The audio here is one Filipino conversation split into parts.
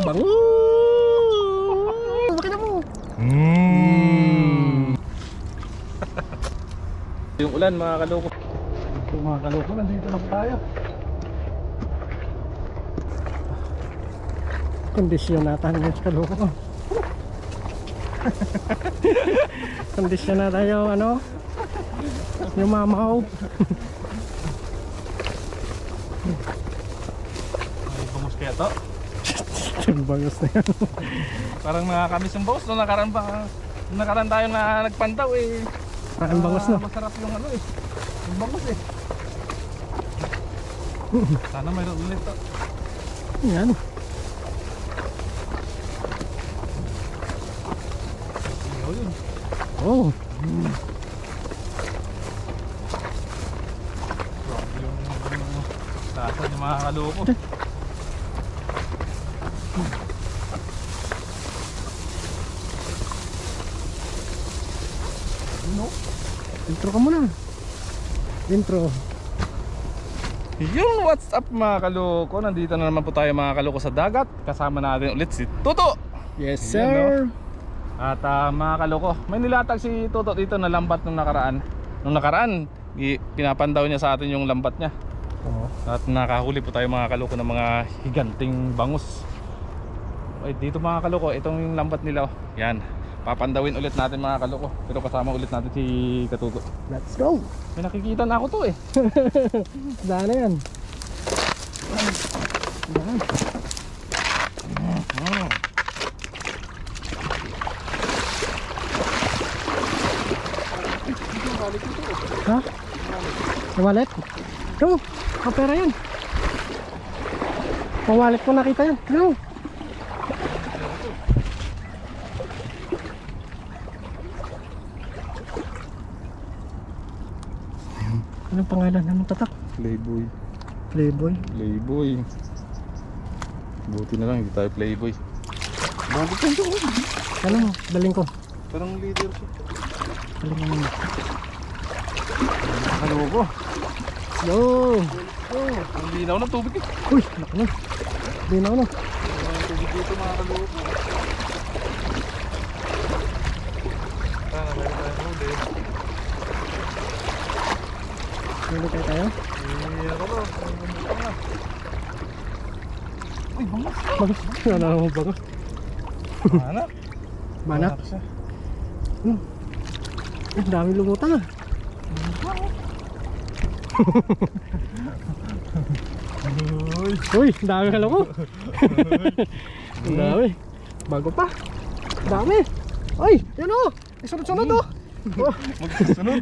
Bango! Bakit mo? Yung ulan mga kaloko. Yung mga kaloko, nandito na tayo. Kondisyon natin yung kaloko. Kondisyon na tayo, ano? Yung mamaw. Ay, bungos kaya to. Yung bangos na yan. Parang nakakamiss yung bungos. Nung nakaraan tayo na nagpandaw eh. Parang bangos no? Masarap yung ano eh. Yung bangos eh. Sana mayroon ulit to. Yan. Ayaw yun. Oh. Yung tasa yung mga kaloko. No? Intro ka muna. Intro. Yung what's up mga kaloko. Nandito na naman po tayo mga kaloko sa dagat. Kasama natin ulit si Toto. Yes Yan, sir. At mga kaloko, may nilatag si Toto dito na lambat nung nakaraan. Nung nakaraan, pinapandaw niya sa atin yung lambat niya. Oh. At nakahuli po tayo mga kaloko ng mga higanting bangus. Ay, dito mga kaloko, itong yung lambat nila. Yan, papandawin ulit natin mga kaloko. Pero kasama ulit natin si Katuto. Let's go. May nakikita na ako to eh. Daan na yan. Daan. Ha? Yung wallet? Ito, kapera yan. Yung wallet ko nakita yan. No. Anong pangalan? Anong tatak? Playboy. Playboy. Playboy. Buti na lang hindi tayo playboy. Bakit ito? Ano mo? Daling ko. Parang leadership. Daling ko muna. Kaloko. Go! Ang linaw ng tubig eh. Uy! Ano? Di na ano? Ang tubig dito mga kaloko. Meron tayo huli. Huli tayo? Ako ba? Uy, bangas. Bagus. Ano mo bagus? Manak. Manak? siya. Ang dami lumutan ah. Uy, ang dami kaloko. Ang dami. Bago pa. Ang dami. Ay, yan o. Isunod-sunod o. Magkasunod.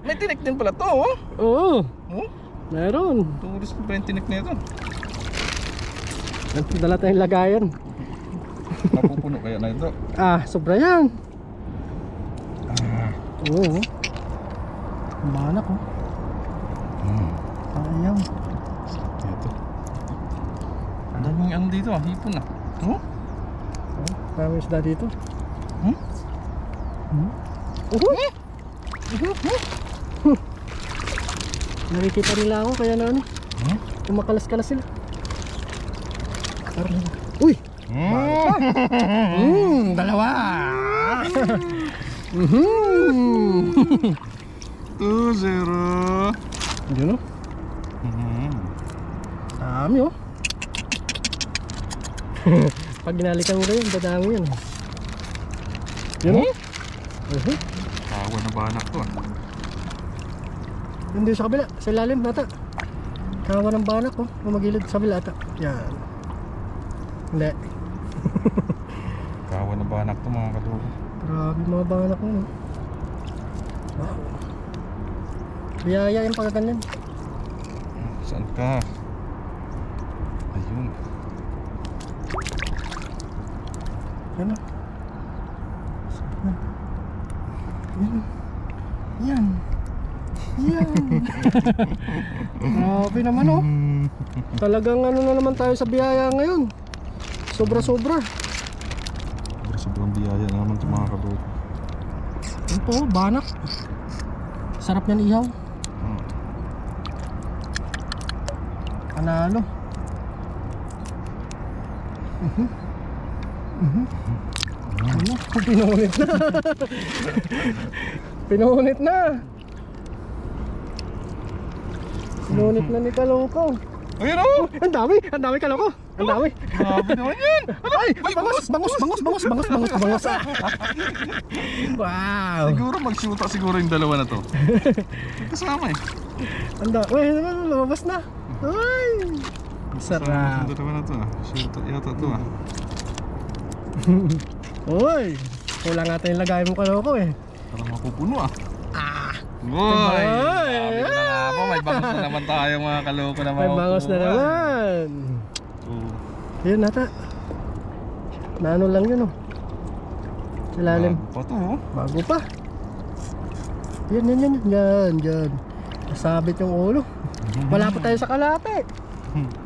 may tinik din pala to oh. Oo. Oh? Meron. Tulis ko pa yung tinik na ito. Dala tayong lagayan. Mapupuno kaya na ito. Ah, sobra yan. Oo. Ang banak oh. Ayaw. Ito. Ang daming ano dito ah, hipon ah. Oh? Kami isda dito. Hmm? Nakikita nila ako kaya na ano. Hmm? Kumakalas-kalas sila. Uy! Dalawa! 2-0. Yun o. Dami o. Pag ginalikan mo kayo, dadami yan. Yun o. Kawa na banak to ah. Hindi sa kabila, sa ilalim nata. Kawa ng banak o. Magilid sa kabila ata. Yan. Hindi. Kawa na banak to mga kaloko. Grabe mga banak mo. No? Wow. Biyaya yung pagkaganyan. Saan ka? Ayun. Yan o. Yan. Yan. Grabe naman o. Talagang ano na naman tayo sa biyaya ngayon. Sobra-sobra. Sobrang biyaya na naman ito mga kaloko. Ito po, banak. Sarap niyan ihaw. Panalo. Ano? Pinunit na. Pinunit na. Pinunit na ni Kaloko. Ayun o! Ang dami Kaloko. Ang dami. Grabe naman yan! Ay, bangus. Wow. Siguro mag-shoota siguro yung dalawa na to. Kasama eh. Ang dami. Uy, lumabas na. Ay. Sarap. Yung dalawa na to ah. Shoota yata to ah. Uy, kulang natin yung lagay mo Kaloko eh. Parang mapupuno ah. Uy! Ay! Sabi ko na nga po, may bangus na naman tayo mga kaloko na May bangos na naman. Ayun nata. Naano lang yun oh. Ilalim. Pa to oh. Bago pa. Yan. Nasabit yung ulo. Wala pa tayo sa kalate.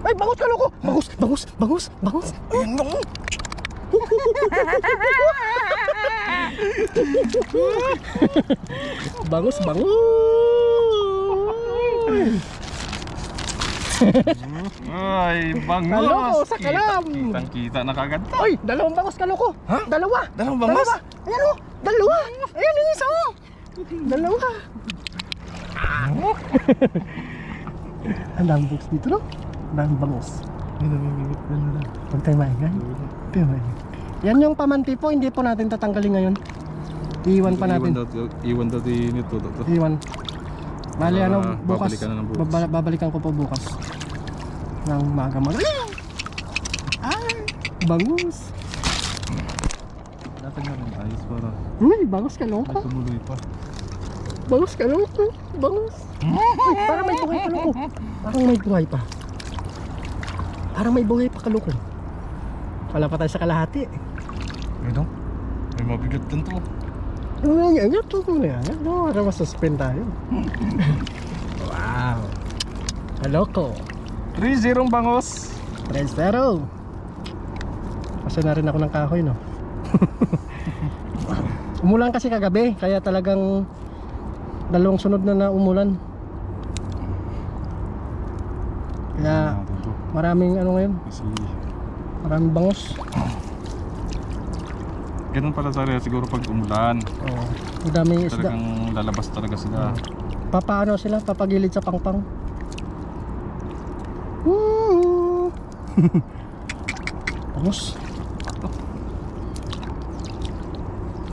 Ay, bangus Kaloko. Bangus. Ayun no! Bangus. Ay, bangus! Kaloko, sa kalam. Kitang-kita na kagad to. Ay, dalawang bangus Kaloko. Ha? Dalawa. Dalawang bangus? Ayan oh, dalawa. Ayan yung isa oh. Dalawa. Ang daming bangus dito no? Ang daming bangus. Huwag tayo maingay. Yan yung pamanti po, hindi po natin tatanggalin ngayon. Iwan pa natin. Iwan dati nito. Iwan. Bali ano, bukas. Babalikan na ng bukas. Babalikan ko po bukas. Nang maga. Ay, bangus. Dapat nga rin ayos para Uy, bangus Kaloko. tumuloy pa. Bangus Kaloko. Bangus. Uy, parang may buhay Kaloko. Parang may buhay pa Kaloko. Wala pa tayo sa kalahati. Ayun oh. May mabigat din to. Para masuspend tayo. Wow. Kaloko. 3-0 bangus. 3-0. Kasi na rin ako ng kahoy no. Umulan kasi kagabi, kaya talagang dalawang sunod na umulan. Kaya maraming ano ngayon, maraming bangus. Ganun pala siguro pag umulan. Oo. Madaming isda. Talagang lalabas talaga sila. Papaano sila? Papagilid sa pangpang. Bangus.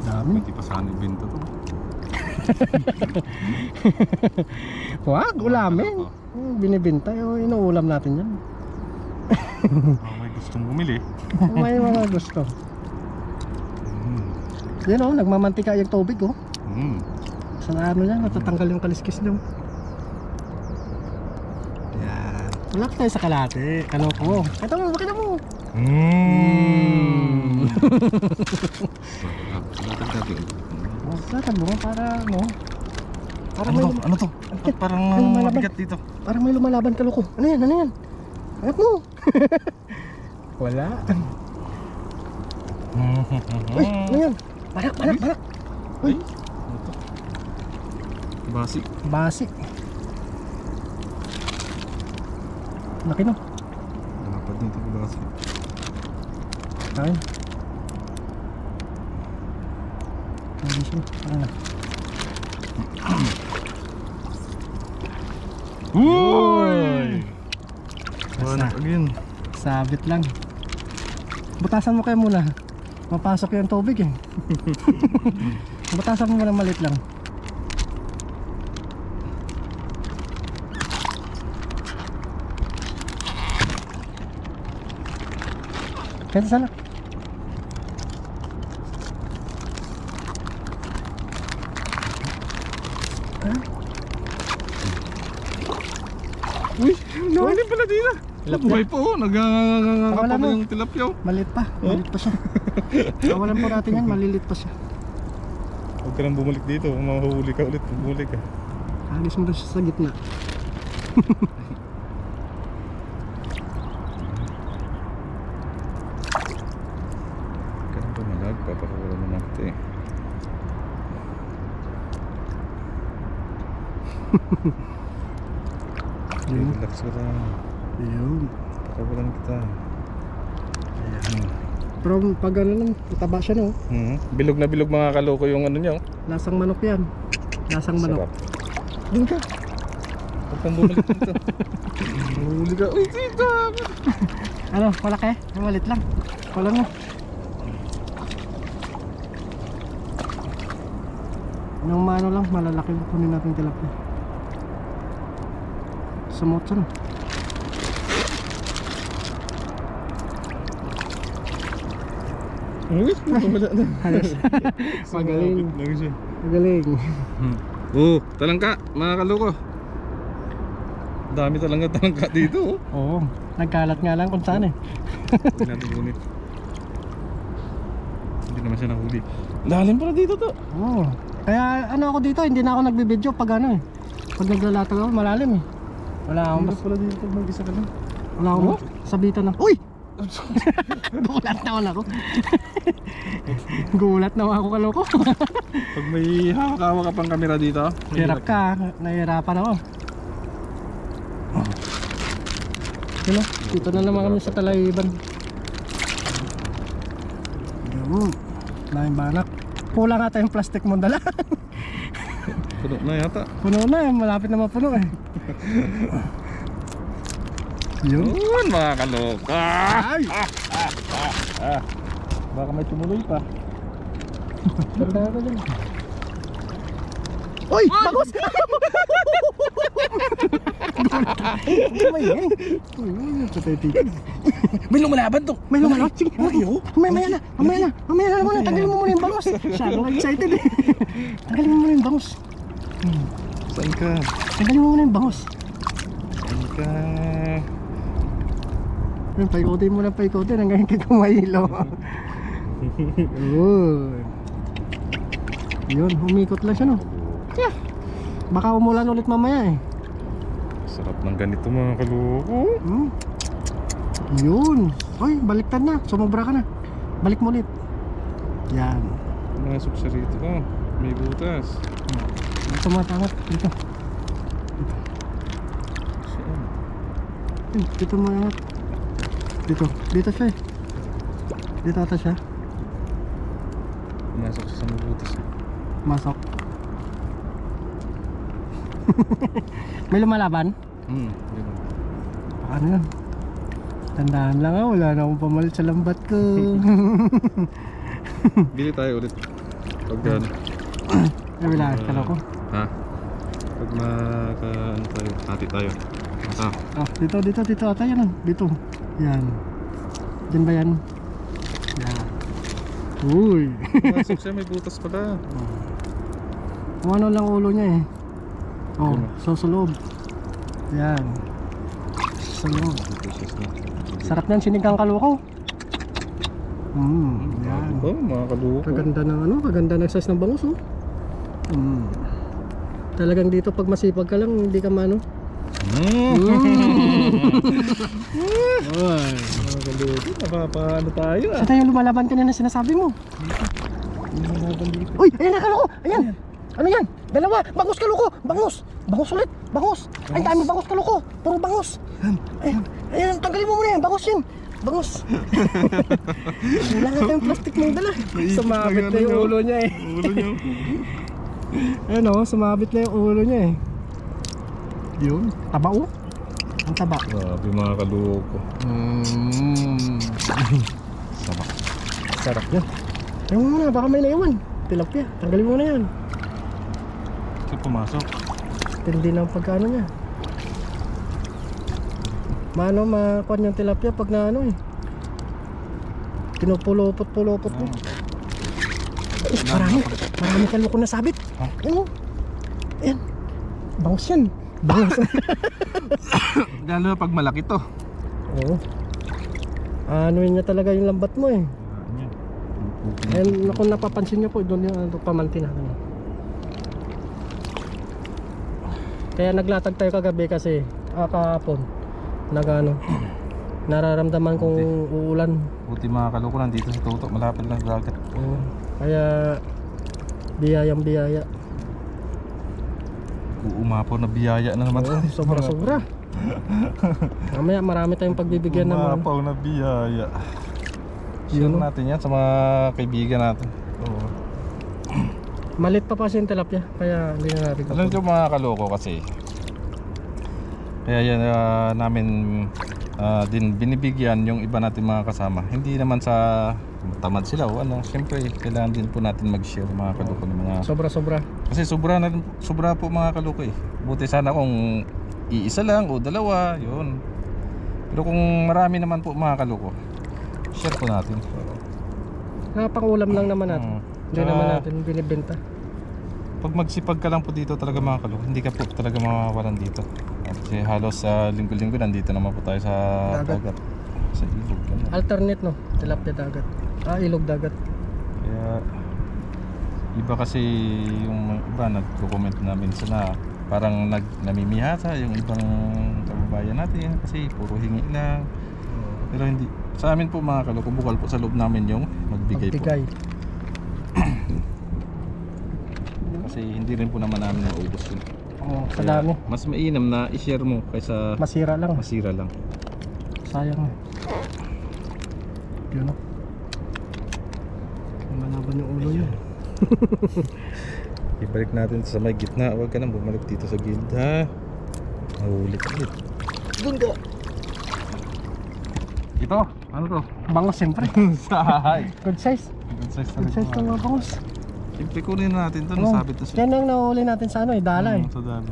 Dami. Hindi pa sana ibenta to. Wag, ulamin. Binibinta, inuulam natin yan. May gustong bumili. May mga gusto. Yan oh, nagmamantika yung tubig oh. Sa ano yan, natatanggal yung kaliskis nyo. Yan. Wala pa tayo sa kalate. Kaloko. Ito mo, bakit mo? Lakad mo para ano? Ano to? Parang mabigat dito. Parang may lumalaban Kaloko. Ano yan? Angat mo. Wala. Uy, ano yan? Barak. Uy. Basi. Laki no? Dapat dito basi. Ayun. Uy! Again. Sabit lang. Butasan mo kayo muna. Mapasok yung tubig eh. Butasan mo muna malit lang. Kaya sana. Uy! Nawalin pala dito. Buhay po oh. Naganganganganga pa yung tilapia oh. Malit pa siya. Kawalan po natin yan, malilit pa siya. Huwag ka nang bumalik dito. Mahuhuli ka ulit. Bumalik ka. Alis mo na siya sa gitna. Ganun pa malag. Papakawalan mo natin eh. Relax ka lang. Ayun. Papakawalan kita. Pero pag ano lang, mataba siya no. Bilog na bilog mga kaloko yung ano niya. Lasang manok yan. Lasang manok. Doon ka. Huwag kang bumalik dito. Huli ka. Uy, dito! Ano, malaki? Malit lang. Wala mo. Yung mano lang, malalaki kunin natin tilapia. Sumot siya no. Uy, wala na. Halos. Magaling. Sumabit lang siya. Magaling. Talangka, mga kaloko. Dami talangka dito. Oo. Nagkalat nga lang kung saan eh. Hindi natin gunit. Hindi naman siya nahuli. Lalim pala dito to. Oo. Kaya ano ako dito, hindi na ako nagbibideo pag ano eh. Pag naglalatag ako, malalim eh. Wala akong Hirap pala dito pag mag-isa ka lang. Wala akong sabitan na. Uy! Gulat naman ako. Gulat naman ako kaloko. Pag may hawak-hawak ka pang kamera dito, Hirap ka, nahihirapan ako. Yun o, dito na naman kami sa Talayban. Daming banak. Kulang nga tayong plastic mo dala. puno na yata. Puno na eh, malapit na mapuno eh. Yun. Yun mga kaloko. Baka may tumuloy pa. Ganda ka dyan. Uy! Bagos! May yan. May lumalaban to. May lumalaban. Sige, mamaya na. Mamaya na naman. Tanggalin mo muna yung bangos. Masyadong excited eh. Tanggalin mo muna yung bangos. Saan ka? Tanggalin mo muna yung bangos. Saan ka? Paikotin mo na paikotin hanggang kay kumailo. Yun, umikot lang siya no. Baka umulan ulit mamaya eh. Sarap ng ganito mga kaloko. Yun. Hoy, baliktad na. Sumobra ka na. Balik mo ulit. Yan. Masok siya rito. May butas. Tumatangat. Dito. Dito mo angat. Dito. Dito siya eh. Dito ata siya. Masok siya sa may butas. Masok. May lumalaban? Yun. Ano yun? Tandaan lang wala na akong pamalit sa lambat ko. Bili tayo ulit. Pag ano. Ay wala, kala ko. Ha? Pag ano tayo, hati tayo. Dito ata yan. Dito. Yan. Diyan ba yan? Yan. Uy. Masok siya, may butas pala. Ano lang ulo niya eh. Oh, so sa loob. Yan. Sa loob. Sarap niyan, sinigang kaloko. Yan. Oh, mga kaloko. Kaganda ng ano, kaganda ng size ng bangus oh. Talagang dito pag masipag ka lang, hindi ka mano. Ay, mga kaloko, napapaano tayo ah. Saan yung lumalaban kanina sinasabi mo? Lumalaban dito. Uy, ayan na kaloko, ayan. Ano yan? Dalawa, bangus kaloko, bangus. Bangus ulit, bangus. Ay, dami bangus kaloko, puro bangus. Ayan, tanggalin mo muna yan, bangus yan. Bangus. Wala nga tayong plastic mong dala. Sumabit na yung ulo niya eh. Ulo niya. Ayan o, sumabit na yung ulo niya eh. Yun, taba o. Ang taba. Grabe mga kaloko. Sarap. Sarap yan. Ayaw mo muna, baka may naiwan. Tilapia, tanggalin mo na yan. Kasi pumasok. Tindi na ang pagkano niya. Mano, makuha yung tilapia pag na ano eh. Pinupulupot-pulupot mo. Marami kaloko na sabit. Ano? Ayan. Bangus yan. Bangus. Lalo na pag malaki to. Oo. Ano niya talaga yung lambat mo eh. Ayan, kung napapansin niyo po, doon yung pamanti natin. Kaya naglatag tayo kagabi kasi kahapon nagano nararamdaman kong uulan. Buti mga kaloko nandito sa Toto, malapit lang sa dagat. Oo. Kaya biyayang biyaya. Uumapaw na biyaya na naman. Oo, sobra-sobra. Mamaya marami tayong pagbibigyan ng Uumapaw na biyaya. Share Yun, no? natin yan sa mga kaibigan natin. Oo. Malit pa kasi yung tilapia, kaya hindi na natin Alam nyo mga kaloko kasi, kaya yan namin din binibigyan yung iba natin mga kasama. Hindi naman sa tamad sila o ano, siyempre kailangan din po natin mag-share mga kaloko ng mga, Sobra-sobra. kasi sobra po mga kaloko eh. Buti sana kung iisa lang o dalawa, yun. Pero kung marami naman po mga kaloko, share po natin. Napangulam lang naman natin. Hindi Tsaka, naman natin binibenta. pag magsipag ka lang po dito talaga mga kaloko, hindi ka po talaga mawawalan dito. Kasi halos sa linggo-linggo nandito naman po tayo sa Dagat. dagat. Sa ilog. Ganun. Alternate, no? Tilapia dagat. Ilog dagat. Kaya iba kasi yung iba nagko-comment na minsan na parang namimihasa yung ibang kababayan natin kasi puro hingi lang. Pero hindi. Sa amin po mga kaloko, bukal po sa loob namin yung magbigay po. Magbigay. Kasi hindi rin po naman namin maubos yun. Oo, sa Kaya dami. mas mainam na i-share mo kaysa Masira lang. masira lang. Sayang. Yun, no? Malaban yung ulo yun. Ibalik natin sa may gitna. Huwag ka nang bumalik dito sa gilid ha. Nahulit ulit. Bunda. Ito, ano to? Bangos siyempre. Sahay. Good size. Good size Good size ng mga bangos. Siyempre kunin natin to. Oo. Nasabit to siya. Yan ang nahuli natin sa ano, dala eh. Sa dami.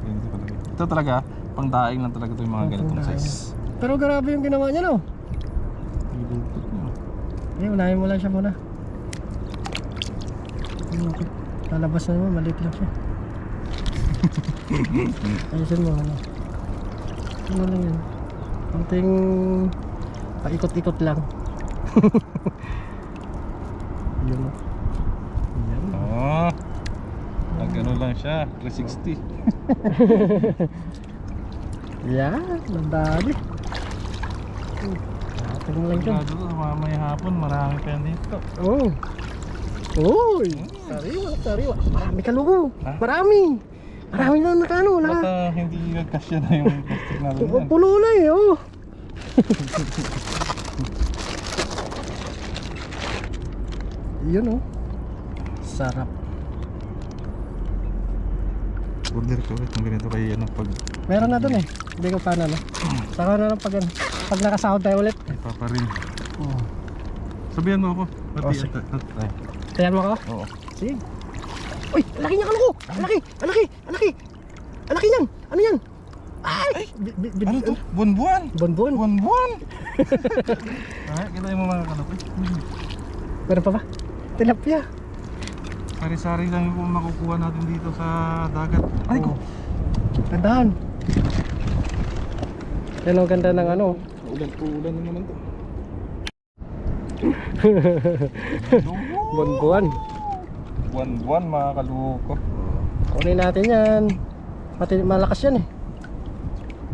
Ganito talaga. Ito talaga, pang daing lang talaga to yung mga Oo, ganitong pangdaing. size. Pero grabe yung ginawa niya, no? Ilupot mo. Unahin mo lang siya muna. Okay. Lalabas na naman, maliit lang siya. Ayusin mo, ano. Ano lang yan. Kunting paikot-ikot lang. Yun, no? Yan. Oh, nagano lang siya, 360. Yan, nandali. Atin mo lang siya. Sigurado to, mamaya hapon, marami pa yan dito. Oh. Uy, sariwa, sariwa. Marami ka lugo. Ha? Marami. Marami na nakano, Ba't na. hindi nagkasya na yung plastic natin yan? Puno na eh, oh. Yun, oh. Sarap. Order ko ulit ng ganito kay ano pag Meron na dun eh. Hindi ko pa na, no? Saka na lang pag nakasahod tayo ulit. ipaparin. Oh. Sabihan mo ako. Oh, sige. Tayan mo ako? Oo. Sige. Uy, ang laki niya ka lugo. Ang laki, ang laki, ang laki. Ang laki niyan. Ano yan? Ay! Ano to? Buwan-buwan! Bonbon. Buwan-buwan! Ay, kita mo mga kalapit. Meron pa ba? Tilapia. Sari-sari lang yung makukuha natin dito sa dagat. Ay ko! Gandahan. Yan ang ganda ng ano. Ulan na naman to. Bonbon. Buwan-buwan mga kaluko. Kunin natin yan. Pati malakas yan eh.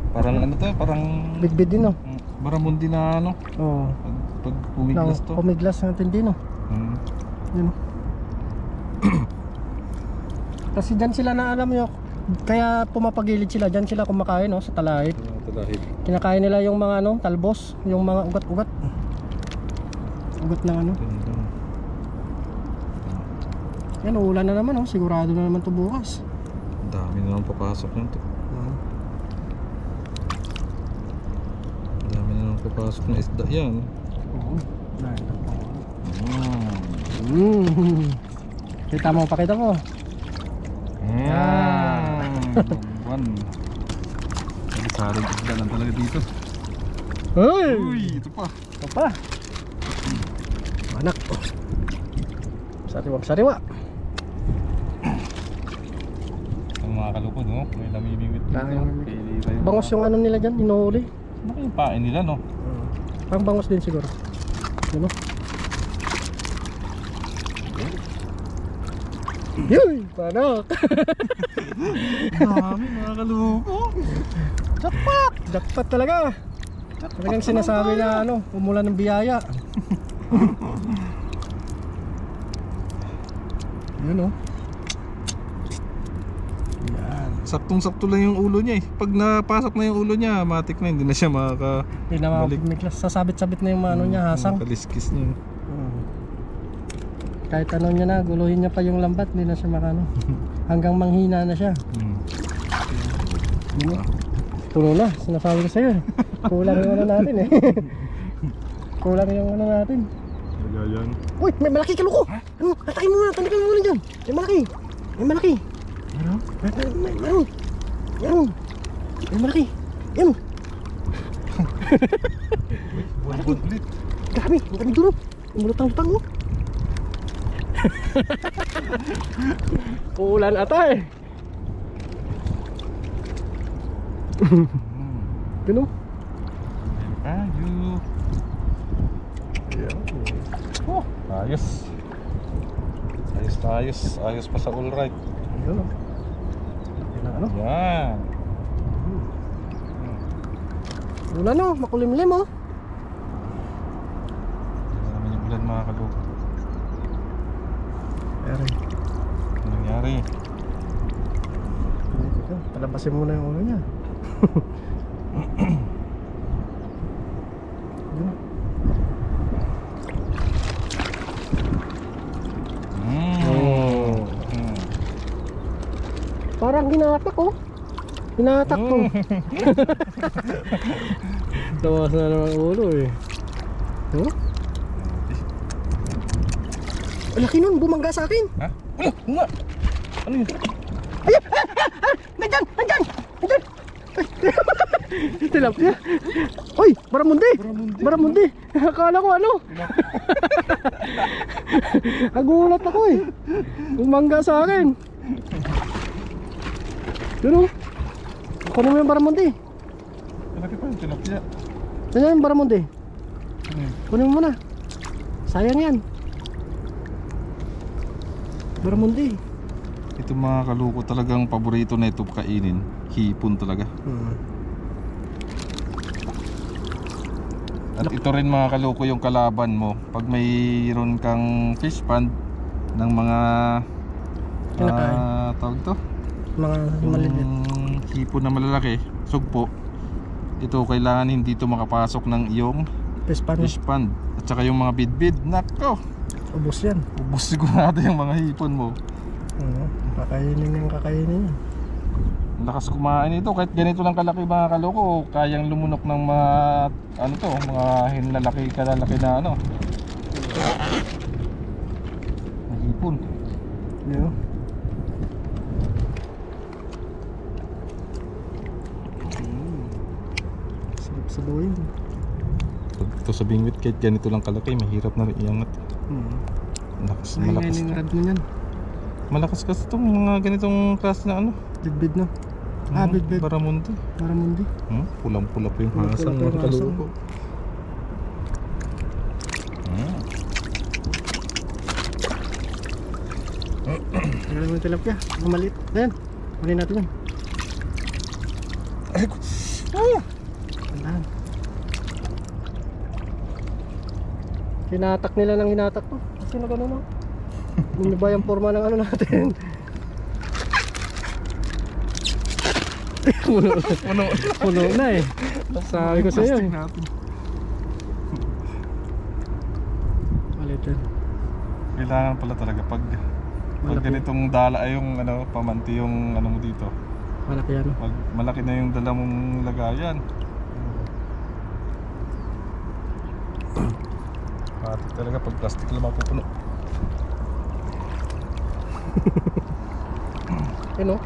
Parang ano to, parang Bidbid din, oh. baramundi na ano. Oo. Pag pumiglas to. Pumiglas natin din, oh. Hmm. Yun, oh. Kasi dyan sila na alam nyo. Kaya pumapagilid sila. Dyan sila kumakain, oh, sa talahib. Talahib. Kinakain nila yung mga ano, talbos. Yung mga ugat-ugat. Ugat ng ano. Yan, ulan na naman, oh. Sigurado na naman to bukas. Dami na naman papasok yan to. Dami na naman papasok na isda yan. Oo. Mm. Kita mo, pakita mo. Buwan. Saring isda lang talaga dito. Hey! Uy, ito pa. Ito pa. Anak. Sariwa-sariwa. Ang mga kalupod, no? May namimingwit dito. Bangos yung ano nila dyan, inuuli. Baka yung pain nila, no? Pang bangos din siguro. Ano? Yuy! Panak! Dami mga kalupo. Jackpot! Jackpot talaga! Talagang sinasabi na ano, umulan ng biyaya. Yun, oh. Yan. Saktong-sakto lang yung ulo niya eh. Pag napasok na yung ulo niya, matik na, hindi na siya Hindi na balik. makapagmiklas. Sasabit-sabit na yung ano niya, hasang. Kaliskis niya. Kahit ano niya na, guluhin niya pa yung lambat, hindi na siya makano. Hanggang manghina na siya. Tulo na, sinasabi ko sa'yo eh. Kulang yung ano natin eh. Kulang yung ano natin. Yan. Uy, may malaki kaluko! Ano? Hatakin mo muna, tandikan mo muna dyan. May malaki. May malaki. Ano? Meron. Meron. May malaki. Yan. Buwan ulit. Grabe, ang dami dulo. Umulutang-lutang mo. Uulan ata eh. Gano? Tayo. Oh, ayos. Ayos pa sa all right. Ayun o. Yan ang ano. Yan. Ulan o, makulimlim o. Namin yung ulan mga kaloko. Pero, Ano nangyari? palabasin muna yung ulo niya. Yun. Parang hinatak oh. Hinatak ko. Tawas na naman ang ulo eh. Huh? Ang laki nun, bumangga sa akin. Ha? Ano? Nga! Ano yun? Ayun! Nandyan! Nandyan! Nandyan! Tilapia. Uy! Baramundi! Baramundi! Akala ko ano? Nagulat ako eh. Bumangga sa akin. Yun o. Kunin mo yung baramundi. Malaki pa yung tilapia. Nandiyan yung baramundi. Kunin mo muna. Sayang yan. Baramundi. Ito mga kaloko talagang paborito na ito kainin. Hipon talaga. At ito rin mga kaloko yung kalaban mo. Pag mayroon kang fish pond ng mga Kinakain. tawag to? Mga maliliit. Yung hipon na malalaki, sugpo. Ito kailangan hindi ito makapasok ng iyong Fish pan. fish pond. At saka yung mga bidbid, nako, Ubus yan. ubos sigurado yung mga hipon mo. Kakainin yung kakainin yan. Ang lakas kumain ito, kahit ganito lang kalaki mga kaloko, kayang lumunok ng mga ano to, mga hinlalaki kalalaki na ano. Mga hipon. Yun. Sarap sa buhay. Pag ito sa bingwit, kahit ganito lang kalaki, mahirap na rin iangat. Malakas, malakas. yung rad mo yan. Malakas kasi itong mga ganitong klase na ano. Bidbid no. Bidbid. Baramundi. Baramundi. Pulang-pula pa yung Pulang-pula hasang pa yung mga hasang. kaloko. Tanggalin mo yung tilapia. Ang maliit. Ayan. Maliit natin yan. Ay ko. Tandaan. Hinatak nila ng hinatak to. Kasi na gano'n no. Hindi ba yung forma ng ano natin? Puno na eh. Sabi ko sa'yo eh. Maliit yan. Kailangan pala talaga pag Malaki. ganitong dala ay yung ano, pamanti yung ano mo dito. Malaki yan. Pag malaki na yung dala mong lagayan. Pati talaga pag plastic lang mapupuno. Yun o.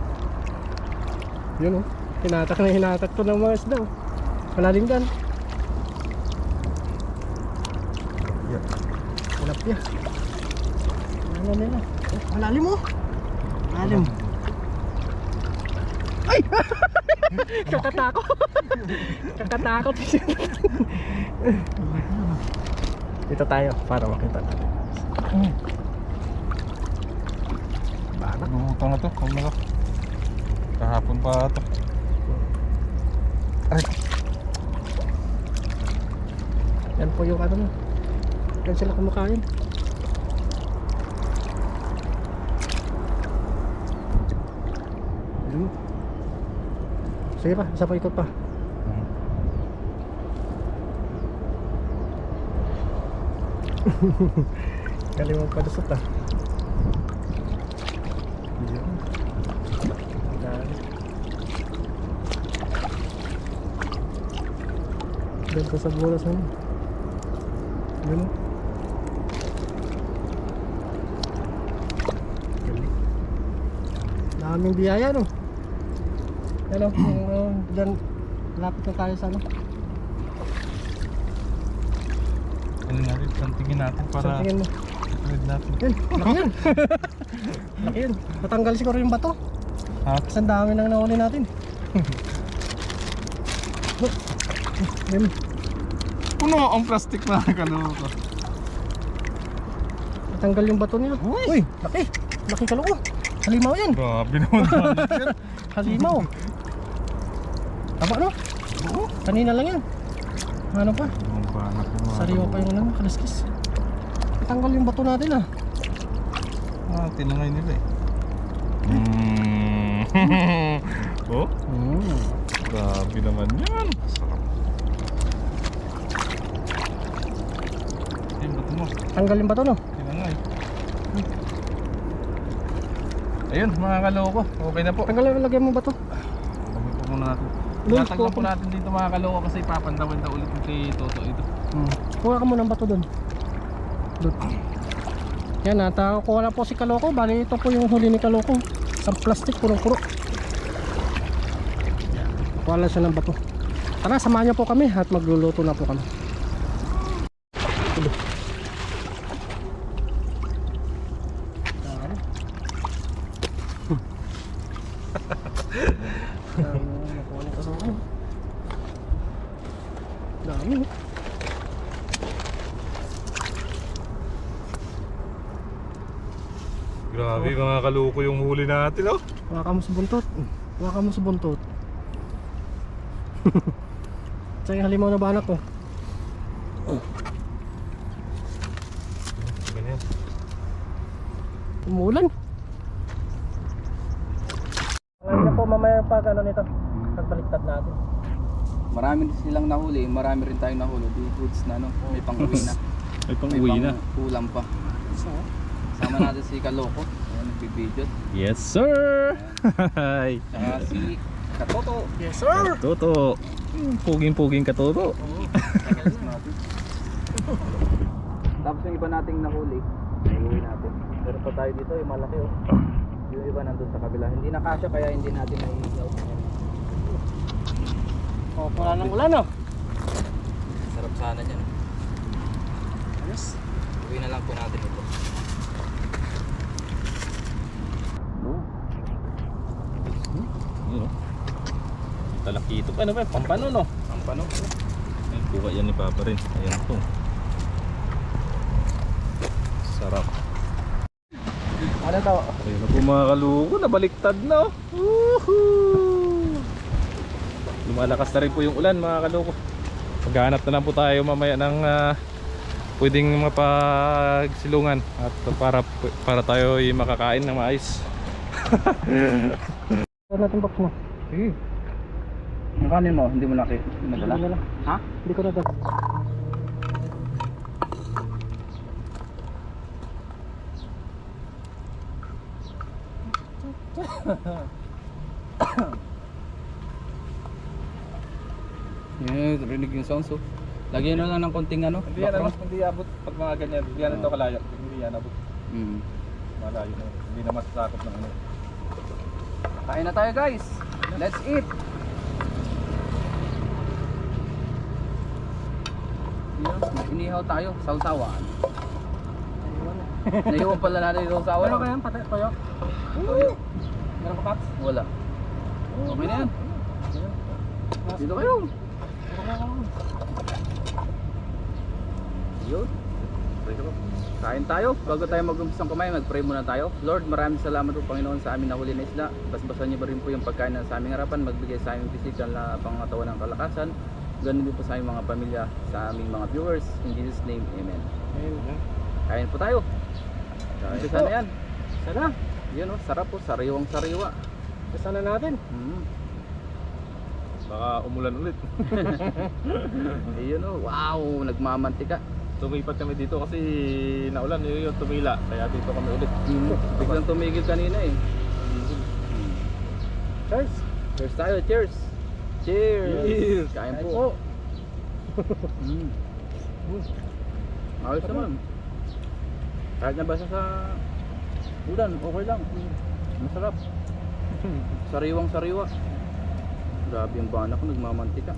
Yun o. Hinatak na hinatak to ng mga isda o. Malalim dyan. Tilapia. Ano nila? Malalim mo. Malalim. Ay! Kakatakot. Kakatakot. Dito tayo para makita natin. Banak. Lumutang na to, huwag na to. Kahapon pa to. Ay! Yan po yung ano mo. Yan sila kumakain. Ayun. Sige pa, isa pa ikot pa. Galing mo padusot ah. Yun. Dali. Dito sa bulas mo. Yun. Galing. Daming biyaya no. Ano, dyan, lapit na tayo sa ano. Ano natin, santingin natin para Sa tingin mo. ipagod natin. Yun, laki yun. Laki yun. Natanggal siguro yung bato. Ha? Kasi ang dami nang nahuli natin. Look. Yun. Puno ang plastic na kaloko. Natanggal yung bato niya. Uy, laki. Laki kaloko. Halimaw yan. Grabe naman natin. Halimaw. Tama no? Oo. Kanina lang yan. Ano pa? Ang banat mo. Sariwa pa yung ano, kaliskis. Natanggal yung bato natin ah. Tinangay nila eh. Oh? Grabe naman yan. Sarap. Ayun, bato mo. Tanggal yung bato no? Tinangay. Ayun, mga kaloko. Okay na po. Tanggal yung lagyan mo bato. Sabi po muna natin. Lul, Tataglan po kuha- natin dito mga kaloko kasi papandawin daw ulit yung kay Toto ito. Kuha ka muna ng bato doon. Doon. Yan ata, kuha na po si Kaloko. Bali ito po yung huli ni Kaloko. Isang plastic, purong-puro. Kuha lang siya ng bato. Tara, samahan niyo po kami at magluluto na po kami. Tuloy. Dami. Grabe mga kaloko yung huli natin oh. Waka mo sa buntot. Waka mo sa buntot. Sa yung halimaw na banak ko. Ganyan. Umulan. Ngayon po mamaya pag ano nito. Pagbaliktad natin. Marami din silang nahuli, marami rin tayong nahuli. Di goods na no, may pang-uwi na. May pang-uwi na. Kulang pa. So, Sama natin si Kaloko, ayan nagbibideo. Yes sir! Hi! Saka si Katoto. yes sir. Toto! Puging-puging ka Toto. Tapos yung iba nating nahuli, nahuli natin. Pero pa tayo dito, yung malaki oh. Yung iba nandun sa kabila. Hindi na kasya kaya hindi natin naiigaw. Oh, wala nang ulan oh. Sarap sana dyan. Yes. Uwi na lang po natin ito. Yun oh. Talakito pa ano ba? Pampano no? Ang pano? Ay, kuha yan ni Papa rin. Ayan to. Sarap. Ano to? Ayun na po mga kaluko. Nabaliktad na oh. Woohoo! Lumalakas na rin po yung ulan mga kaluko. Maghanap na lang po tayo mamaya ng pwedeng mapagsilungan at para tayo ay makakain ng maayos. Ano natin box mo? Sige. Yung kanin mo, hindi mo nadala? Hindi ko na. Ha? Hindi ko na dala. Yeah, rinig yung sounds oh. Lagyan na lang ng konting ano. Hindi yan ano, hindi abot pag mga ganyan. Hindi yan ito kalayo. Hindi yan abot. Malayo na. Hindi na masasakop ng ano. Kain na tayo guys. Let's eat. Yeah, inihaw tayo, sawsawan. Naiwan pala natin yung sawsawan. Ano kaya yan? Patay, toyo? Toyo. Meron ka Paps? Wala. Okay na yan. Dito kayo. Yun. Kain tayo. Bago tayo mag-umpisang kumain, mag-pray muna tayo. Lord, maraming salamat po Panginoon sa amin nahuli na isla. Basbasan niyo ba rin po yung pagkain na sa aming harapan. Magbigay sa aming physical na pangatawan ng kalakasan. Ganun din po sa aming mga pamilya, sa aming mga viewers. In Jesus' name, Amen. Kain po tayo. Umpisa na yan. Sana. Yun oh, sarap po. Sariwang sariwa. Sana natin. Baka umulan ulit. Ayun oh, wow, nagmamantika. Tumipat kami dito kasi naulan yung tumila. Kaya dito kami ulit. Biglang tumigil kanina eh. Cheers! Cheers tayo, cheers! Cheers! Kain po. Mm. Ayos naman. Kahit nabasa sa ulan, okay lang. Masarap. Sariwang sariwa. Grabe yung bana ko, nagmamantika.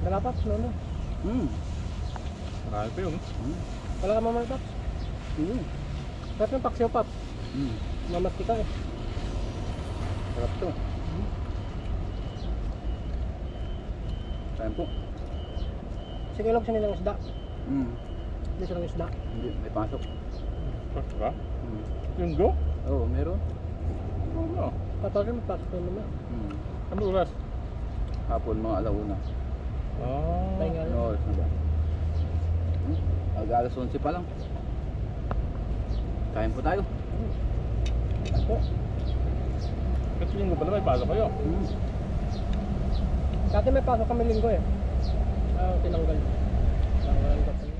Nalapat, no? Mm. Marami pa yun. Wala ka mamalpat. Mm. Sarap ng paksiw, Pap. Mm. Mamati ka eh. Sarap to. Kain po. Sige lang siya nilang isda. Mm. Hindi silang isda. Hindi, may pasok. Basta ba? Mm. Yung go? Oo, meron. Oo. Kapag may pasok na naman. Mm. Ano oras? Hapon mga alauna. Ah. Tayo nga Ano lang. oras na ba? Alas 11 pa lang. Kain po tayo. Ako. Kasi yung pala may pasok kayo. Dati may pasok kami linggo eh. Tinanggal. Tinanggalan ko pala.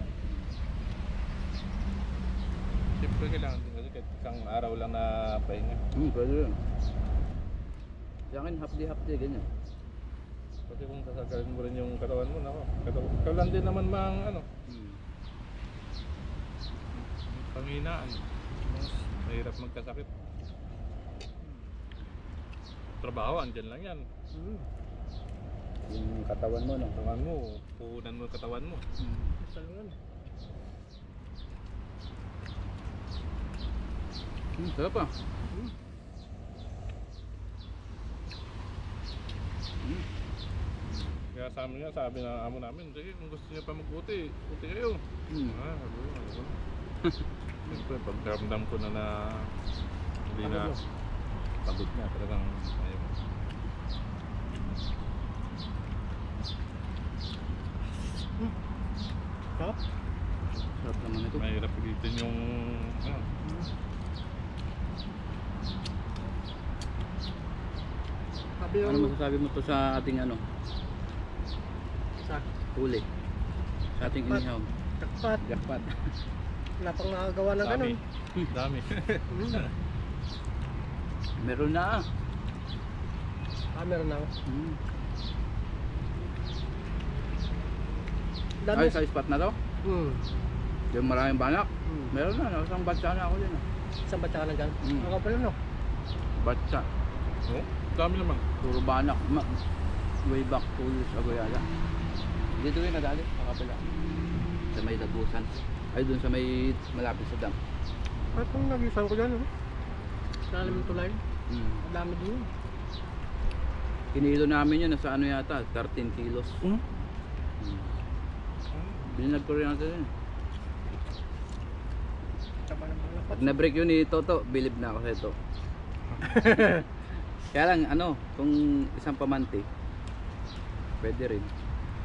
Siyempre kailangan din kasi kahit isang araw lang na pahinga. Pwede rin. Sa akin, hapdi-hapdi, ganyan. Kasi kung sasagalin mo rin yung katawan mo, nako. Ikaw lang din naman mang ano, panghinaan. Mahirap magkasakit. Trabaho, andyan lang yan. Yung katawan mo, no? Katawan mo, puhunan mo yung katawan mo. Isa lang yun. Sarap ah. Kaya sa amin nga, sabi ng amo namin, sige kung gusto niyo pa mag-uti, uti kayo. Sabi ko, ano ko. Siyempre, pagkaramdam ko na hindi na pagod na, talagang ayaw. Sarap. Sarap naman ito. Mahirap pilitin yung ano. Sabi Ano yung masasabi mo to sa ating ano? sa Huli. Sa ating Jackpot. inihaw. jackpot. Jackpot. Wala pang nakagawa ng Dami. ganun. Dami. Meron na ah. Meron na ako. Mm. Dami. Ay, sa spot na to? Yung maraming banak? Meron na, isang batsa na ako din ah. Isang batsa ka na dyan. Mm. Ako pala no. Batsa. Oh, dami naman. Puro banak. Way back 2 years ago yata. Dito rin nadali, nakapila. Sa may labusan. Ay, dun sa may malapit sa dam. At kung nagisan ko dyan, lalim ng tulay. Mm. Ang dami din yun. Kinilo namin yun, nasa ano yata, 13 kilos. Binag ko rin natin yun. Tama ng mga lapat. Pag na-break yun ni Toto, believe na ako sa ito. Kaya lang, ano, kung isang pamanti, pwede rin.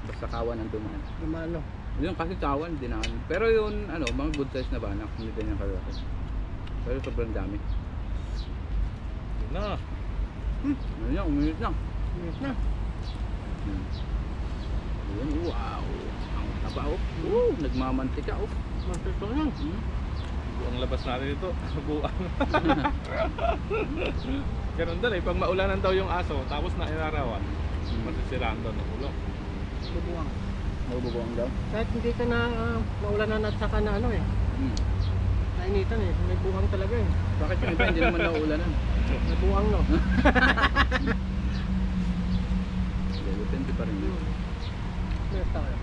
Basta kawan ang dumaan. Lumano. Yun kasi kawan, dinaan. Pero yun, ano, mga good size na banak, hindi ganyan kalaki. Pero sobrang dami. Yun na. Ano yan, uminit na. Minit na. Yun, wow. Ang taba, oh. Nagmamantika, oh. Mantis ko yan. Ang labas natin ito, buang. Ganun doon eh, pag maulanan daw yung aso, tapos na inarawan, masisiraan doon ang ulo. Bubuang. Mabubuang daw. Kahit hindi ka na maulanan at saka na ano eh. Nainitan eh. May buhang talaga eh. Bakit yung iba hindi naman nauulanan? May buhang no. Depende pa rin yun. Meron tayo.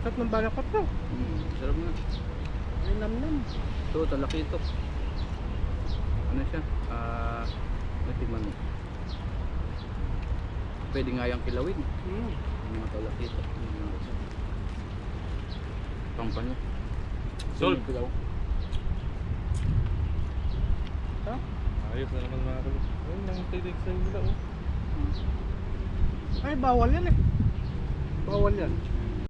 Sarap ng balakot no. Sarap na. May namnam. Ito, talaki ito. Ano siya? Natigman mo. Pwede nga yung kilawin. Yung mga talaki ito. Pampanyo. Sol. Kilaw. Ha? Ayos na naman mga kalis. Ayun, nang titig sa nila oh. Ay bawal yan eh. Bawal yan.